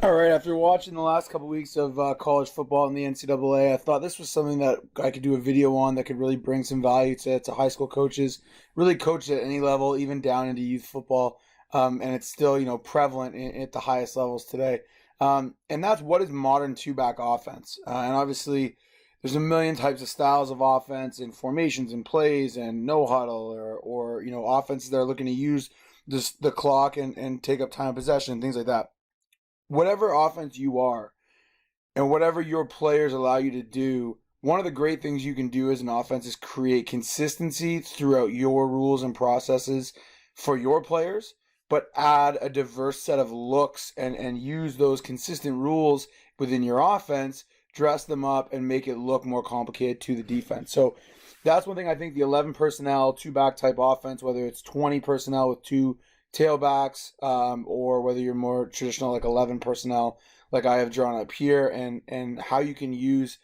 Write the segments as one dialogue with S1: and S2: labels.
S1: All right, after watching the last couple weeks of college football in the NCAA, I thought this was something that I could do a video on that could really bring some value to high school coaches, really coach at any level, even down into youth football, and it's still prevalent at the highest levels today. And that's what is modern two-back offense. And obviously, there's a million types of styles of offense and formations and plays and no huddle or offenses that are looking to use the clock and take up time of possession and things like that. Whatever offense you are and whatever your players allow you to do, one of the great things you can do as an offense is create consistency throughout your rules and processes for your players, but add a diverse set of looks and use those consistent rules within your offense, dress them up, and make it look more complicated to the defense. So that's one thing. I think the 11 personnel, two-back type offense, whether it's 20 personnel with two tailbacks, or whether you're more traditional like 11 personnel like I have drawn up here, and how you can use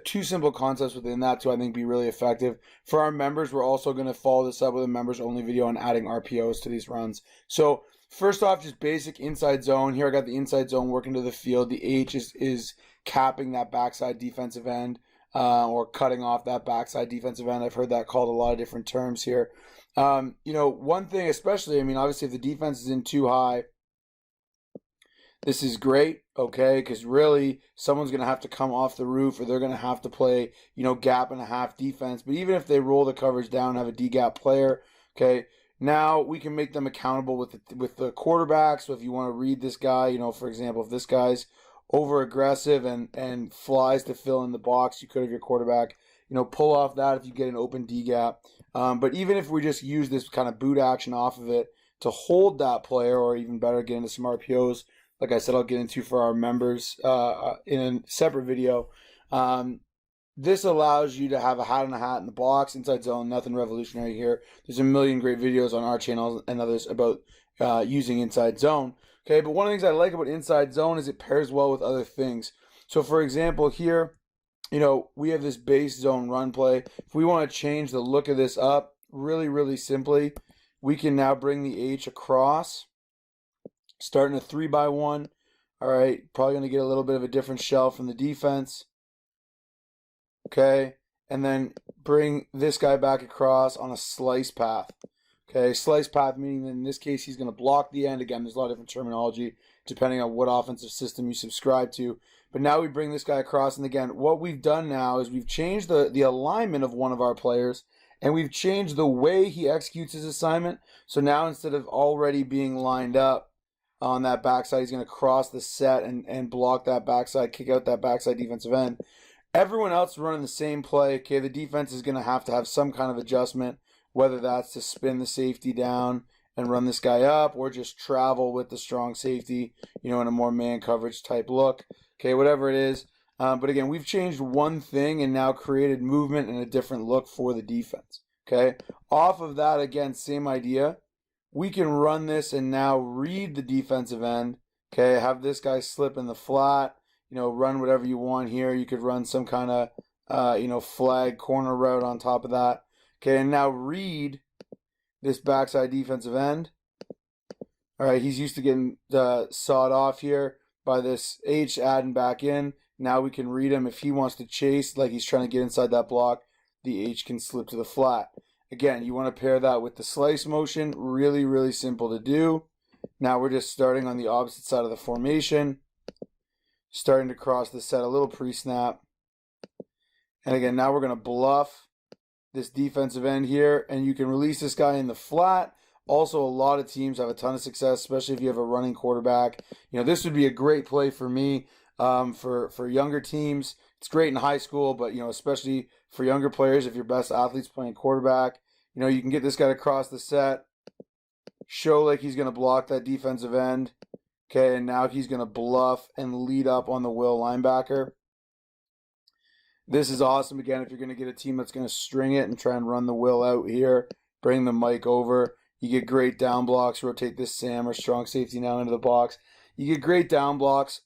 S1: two simple concepts within that to, I think, be really effective. For our members, we're also going to follow this up with a members only video on adding RPOs to these runs. So first off, just basic inside zone. Here I got the inside zone working to the field. The H is capping that backside defensive end, or cutting off that backside defensive end. I've heard that called a lot of different terms here. One thing especially, obviously if the defense is in too high, this is great, okay, because really someone's going to have to come off the roof, or they're going to have to play, gap and a half defense. But even if they roll the coverage down and have a D-gap player, okay, now we can make them accountable with the quarterback. So if you want to read this guy, for example, if this guy's over aggressive and flies to fill in the box, you could have your quarterback, pull off that if you get an open D-gap. But even if we just use this kind of boot action off of it to hold that player, or even better, get into some RPOs, like I said, I'll get into for our members in a separate video. This allows you to have a hat and a hat in the box, inside zone, nothing revolutionary here. There's a million great videos on our channel and others about using inside zone. Okay, but one of the things I like about inside zone is it pairs well with other things. So for example, here, we have this base zone run play. If we want to change the look of this up, really, really simply, we can now bring the H across, starting a 3x1. All right, probably going to get a little bit of a different shell from the defense. Okay, and then bring this guy back across on a slice path. Okay, slice path meaning that in this case he's going to block the end. Again, there's a lot of different terminology depending on what offensive system you subscribe to. But now we bring this guy across, and again, what we've done now is we've changed the alignment of one of our players, and we've changed the way he executes his assignment. So now instead of already being lined up on that backside, he's going to cross the set and block that backside, kick out that backside defensive end. Everyone else running the same play. Okay, the defense is going to have some kind of adjustment, whether that's to spin the safety down and run this guy up, or just travel with the strong safety, in a more man coverage type look. Okay, whatever it is. But again, we've changed one thing and now created movement and a different look for the defense. Okay, off of that, again, same idea. We can run this and now read the defensive end. Okay, have this guy slip in the flat. Run whatever you want here. You could run some kind of, flag corner route on top of that. Okay, and now read this backside defensive end. All right, he's used to getting sawed off here by this H adding back in. Now we can read him. If he wants to chase, like he's trying to get inside that block, the H can slip to the flat. Again, you want to pair that with the slice motion. Really, really simple to do. Now we're just starting on the opposite side of the formation. Starting to cross the set, a little pre-snap. And again, now we're going to bluff this defensive end here, and you can release this guy in the flat. Also, a lot of teams have a ton of success, especially if you have a running quarterback. This would be a great play for me, for younger teams. It's great in high school, but, especially for younger players, if your best athlete's playing quarterback, you can get this guy to cross the set, show like he's going to block that defensive end. Okay, and now he's going to bluff and lead up on the will linebacker. This is awesome, again, if you're going to get a team that's going to string it and try and run the will out here, bring the mic over. You get great down blocks, rotate this Sam or strong safety now into the box. You get great down blocks,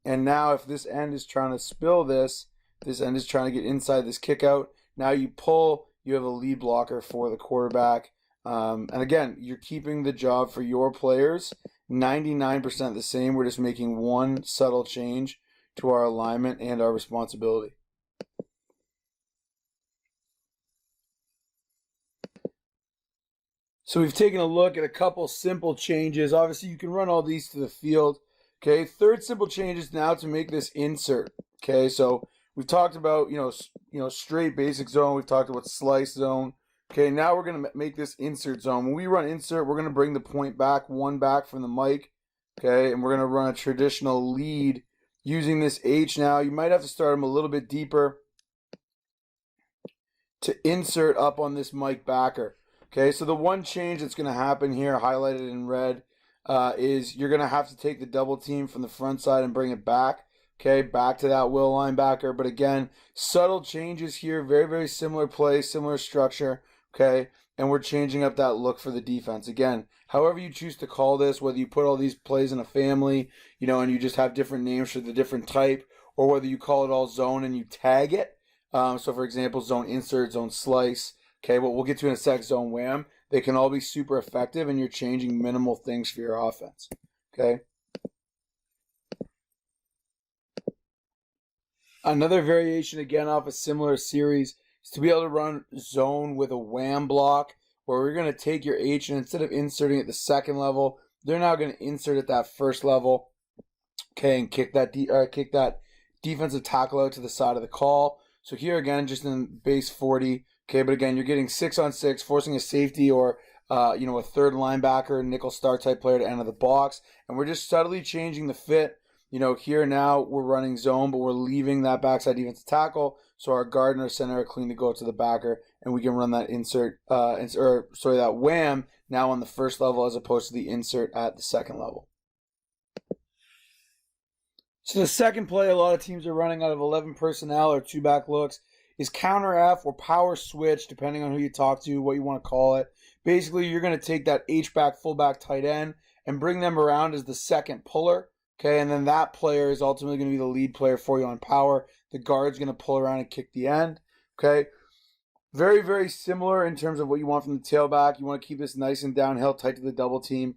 S1: and now if this end is trying to spill this end is trying to get inside this kick out, now you pull, you have a lead blocker for the quarterback. And again, you're keeping the job for your players 99% the same. We're just making one subtle change to our alignment and our responsibility. So we've taken a look at a couple simple changes. Obviously, you can run all these to the field. Okay, third simple change is now to make this insert. Okay, so we've talked about straight basic zone. We've talked about slice zone. Okay, now we're gonna make this insert zone. When we run insert, we're gonna bring the point back, one back from the mic. Okay, and we're gonna run a traditional lead using this H. Now you might have to start them a little bit deeper to insert up on this mic backer. Okay, so the one change that's going to happen here, highlighted in red, is you're going to have to take the double team from the front side and bring it back. Okay, back to that will linebacker. But again, subtle changes here, very, very similar play, similar structure. Okay, and we're changing up that look for the defense. Again, however you choose to call this, whether you put all these plays in a family, and you just have different names for the different type, or whether you call it all zone and you tag it. So for example, zone insert, zone slice. Okay, what we'll get to in a sec, zone wham. They can all be super effective, and you're changing minimal things for your offense. Okay. Another variation, again, off a similar series is to be able to run zone with a wham block, where we're going to take your H, and instead of inserting at the second level, they're now going to insert at that first level. Okay, and kick that defensive tackle out to the side of the call. So here again, just in base 40. Okay, but again, you're getting 6-on-6, forcing a safety or a third linebacker, nickel star type player to enter the box, and we're just subtly changing the fit. Here now we're running zone, but we're leaving that backside defensive tackle, so our guard and our center are clean to go to the backer, and we can run that that wham now on the first level as opposed to the insert at the second level. So the second play a lot of teams are running out of 11 personnel or two back looks is counter F or power switch, depending on who you talk to, what you want to call it. Basically, you're going to take that H-back, fullback, tight end and bring them around as the second puller, okay? And then that player is ultimately going to be the lead player for you on power. The guard's going to pull around and kick the end, okay? Very, very similar in terms of what you want from the tailback. You want to keep this nice and downhill, tight to the double team.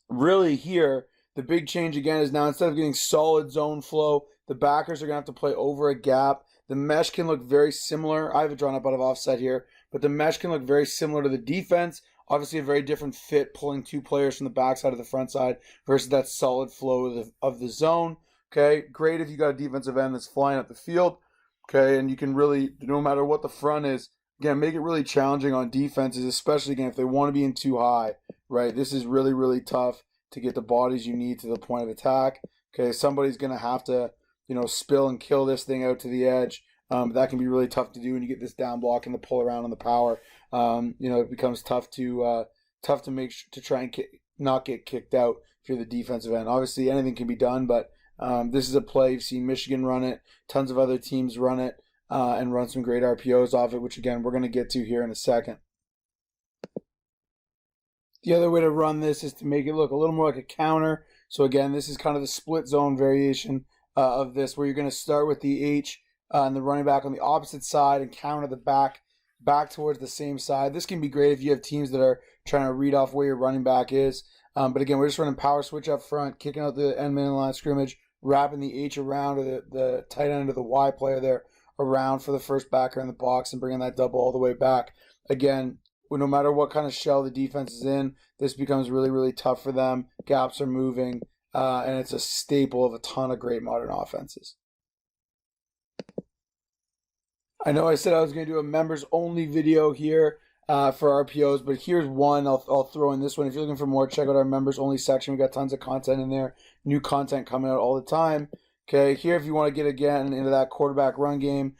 S1: Really here, the big change again is now instead of getting solid zone flow, the backers are going to have to play over a gap. The mesh can look very similar. I have it drawn up out of offset here, but the mesh can look very similar to the defense. Obviously a very different fit, pulling two players from the backside of the front side versus that solid flow of the zone. Okay, great if you got a defensive end that's flying up the field. Okay, and you can really, no matter what the front is, again, make it really challenging on defenses, especially, again, if they want to be in too high, right? This is really, really tough to get the bodies you need to the point of attack. Okay, somebody's going to have to spill and kill this thing out to the edge. That can be really tough to do when you get this down block and the pull around on the power. It becomes tough to try and not get kicked out if you're the defensive end. Obviously, anything can be done, but this is a play. You've seen Michigan run it. Tons of other teams run it and run some great RPOs off it, which, again, we're going to get to here in a second. The other way to run this is to make it look a little more like a counter. So, again, this is kind of the split zone variation of this, where you're going to start with the H and the running back on the opposite side and counter the back towards the same side. This can be great if you have teams that are trying to read off where your running back is. But again, we're just running power switch up front, kicking out the end man line of scrimmage, wrapping the H around, or the tight end or the Y player there around for the first backer in the box and bringing that double all the way back. Again, no matter what kind of shell the defense is in, this becomes really, really tough for them. Gaps are moving. And it's a staple of a ton of great modern offenses. I know I said I was going to do a members-only video here for RPOs, but here's one. I'll throw in this one. If you're looking for more, check out our members-only section. We've got tons of content in there. New content coming out all the time. Okay, here if you want to get, again, into that quarterback run game,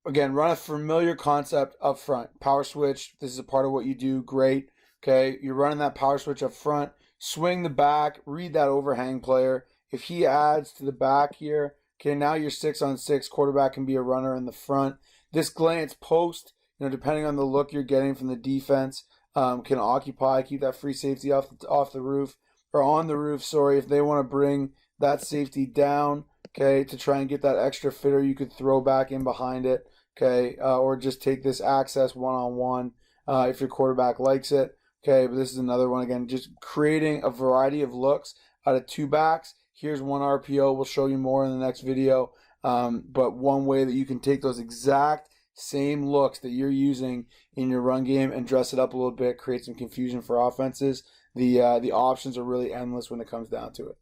S1: again, run a familiar concept up front. Power switch, this is a part of what you do. Great. Okay, you're running that power switch up front. Swing the back, read that overhang player. If he adds to the back here, okay, now your 6-on-6 quarterback can be a runner in the front. This glance post, depending on the look you're getting from the defense, can occupy, keep that free safety off the roof, or on the roof, sorry, if they want to bring that safety down, okay, to try and get that extra fitter, you could throw back in behind it, okay, or just take this access one-on-one if your quarterback likes it. Okay, but this is another one again, just creating a variety of looks out of two backs. Here's one RPO. We'll show you more in the next video. But one way that you can take those exact same looks that you're using in your run game and dress it up a little bit, create some confusion for offenses. The options are really endless when it comes down to it.